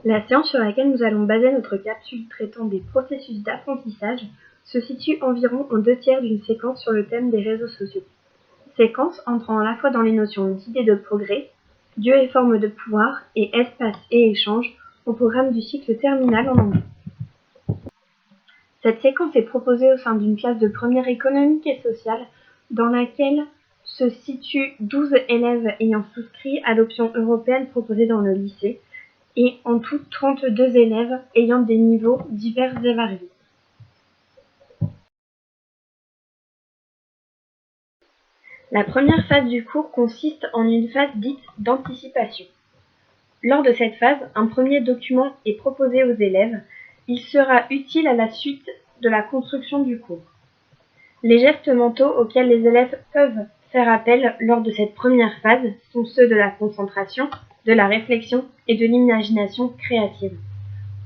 La séance sur laquelle nous allons baser notre capsule traitant des processus d'apprentissage se situe environ en 2/3 d'une séquence sur le thème des réseaux sociaux. Séquence entrant à la fois dans les notions d'idées de progrès, lieu et forme de pouvoir et espace et échange au programme du cycle terminal en anglais. Cette séquence est proposée au sein d'une classe de première économique et sociale dans laquelle se situent 12 élèves ayant souscrit à l'option européenne proposée dans le lycée et en tout 32 élèves ayant des niveaux divers et variés. La première phase du cours consiste en une phase dite d'anticipation. Lors de cette phase, un premier document est proposé aux élèves. Il sera utile à la suite de la construction du cours. Les gestes mentaux auxquels les élèves peuvent faire appel lors de cette première phase sont ceux de la concentration, de la réflexion et de l'imagination créative.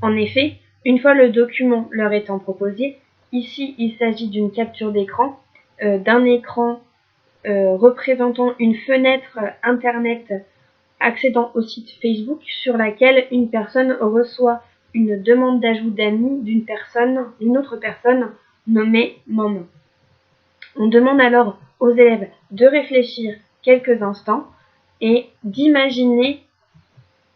En effet, une fois le document leur étant proposé, ici il s'agit d'une capture d'écran, d'un écran représentant une fenêtre internet accédant au site Facebook sur laquelle une personne reçoit une demande d'ajout d'amis d'une autre personne nommée Maman. On demande alors aux élèves de réfléchir quelques instants et d'imaginer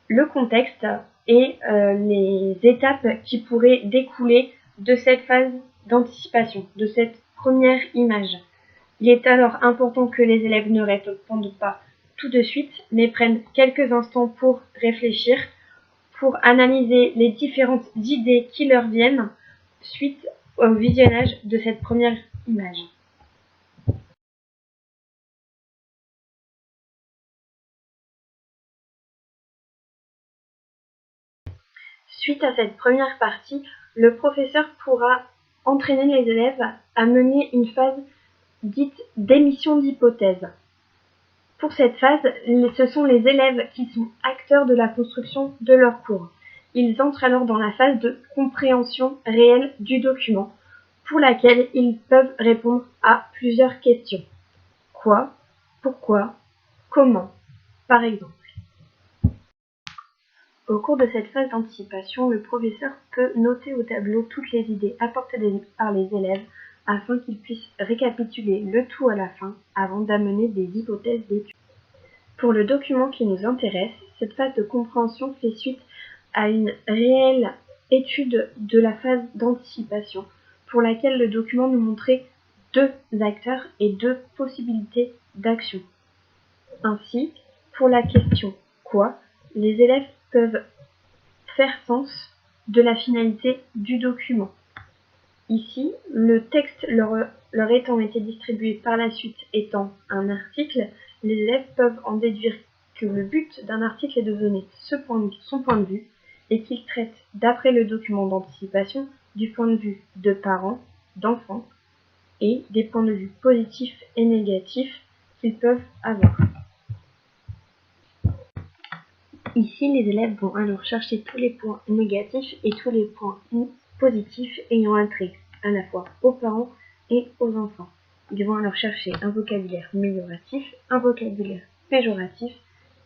le contexte et les étapes qui pourraient découler de cette phase d'anticipation, de cette première image. Il est alors important que les élèves ne répondent pas tout de suite, mais prennent quelques instants pour réfléchir, pour analyser les différentes idées qui leur viennent suite au visionnage de cette première image. Suite à cette première partie, le professeur pourra entraîner les élèves à mener une phase dite d'émission d'hypothèses. Pour cette phase, ce sont les élèves qui sont acteurs de la construction de leur cours. Ils entrent alors dans la phase de compréhension réelle du document, pour laquelle ils peuvent répondre à plusieurs questions. Quoi? Pourquoi? Comment? Par exemple. Au cours de cette phase d'anticipation, le professeur peut noter au tableau toutes les idées apportées par les élèves afin qu'ils puissent récapituler le tout à la fin avant d'amener des hypothèses d'étude. Pour le document qui nous intéresse, cette phase de compréhension fait suite à une réelle étude de la phase d'anticipation pour laquelle le document nous montrait 2 acteurs et 2 possibilités d'action. Ainsi, pour la question « Quoi ?», les élèves peuvent faire sens de la finalité du document. Ici, le texte leur étant été distribué par la suite étant un article, les élèves peuvent en déduire que le but d'un article est de donner son point de vue et qu'il traite, d'après le document d'anticipation, du point de vue de parents, d'enfants et des points de vue positifs et négatifs qu'ils peuvent avoir. Ici, les élèves vont alors chercher tous les points négatifs et tous les points positifs ayant attrait à la fois aux parents et aux enfants. Ils vont alors chercher un vocabulaire amélioratif, un vocabulaire péjoratif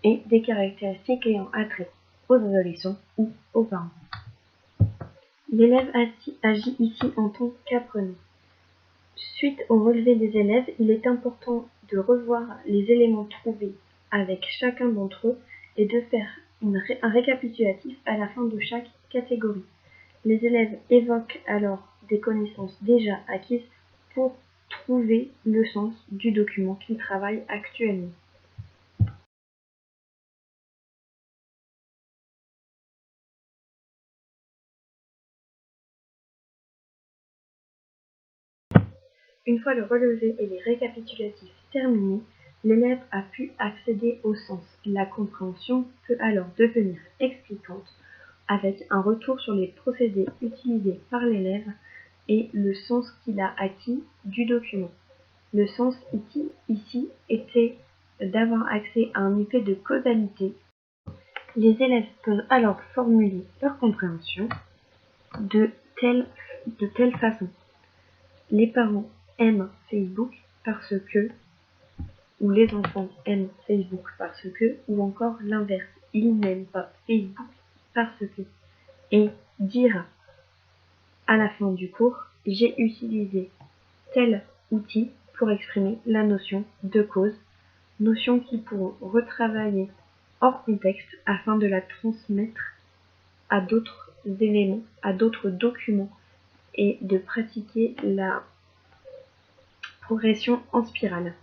et des caractéristiques ayant attrait aux adolescents ou aux parents. L'élève agit ici en tant qu'apprenant. Suite au relevé des élèves, il est important de revoir les éléments trouvés avec chacun d'entre eux et de faire un récapitulatif à la fin de chaque catégorie. Les élèves évoquent alors des connaissances déjà acquises pour trouver le sens du document qu'ils travaillent actuellement. Une fois le relevé et les récapitulatifs terminés, l'élève a pu accéder au sens. La compréhension peut alors devenir explicante avec un retour sur les procédés utilisés par l'élève et le sens qu'il a acquis du document. Le sens ici était d'avoir accès à un effet de causalité. Les élèves peuvent alors formuler leur compréhension de telle façon. Les parents aiment Facebook parce que, ou les enfants aiment Facebook parce que, ou encore l'inverse, ils n'aiment pas Facebook parce que, et dire à la fin du cours, j'ai utilisé tel outil pour exprimer la notion de cause, notion qu'ils pourront retravailler hors contexte afin de la transmettre à d'autres éléments, à d'autres documents et de pratiquer la progression en spirale.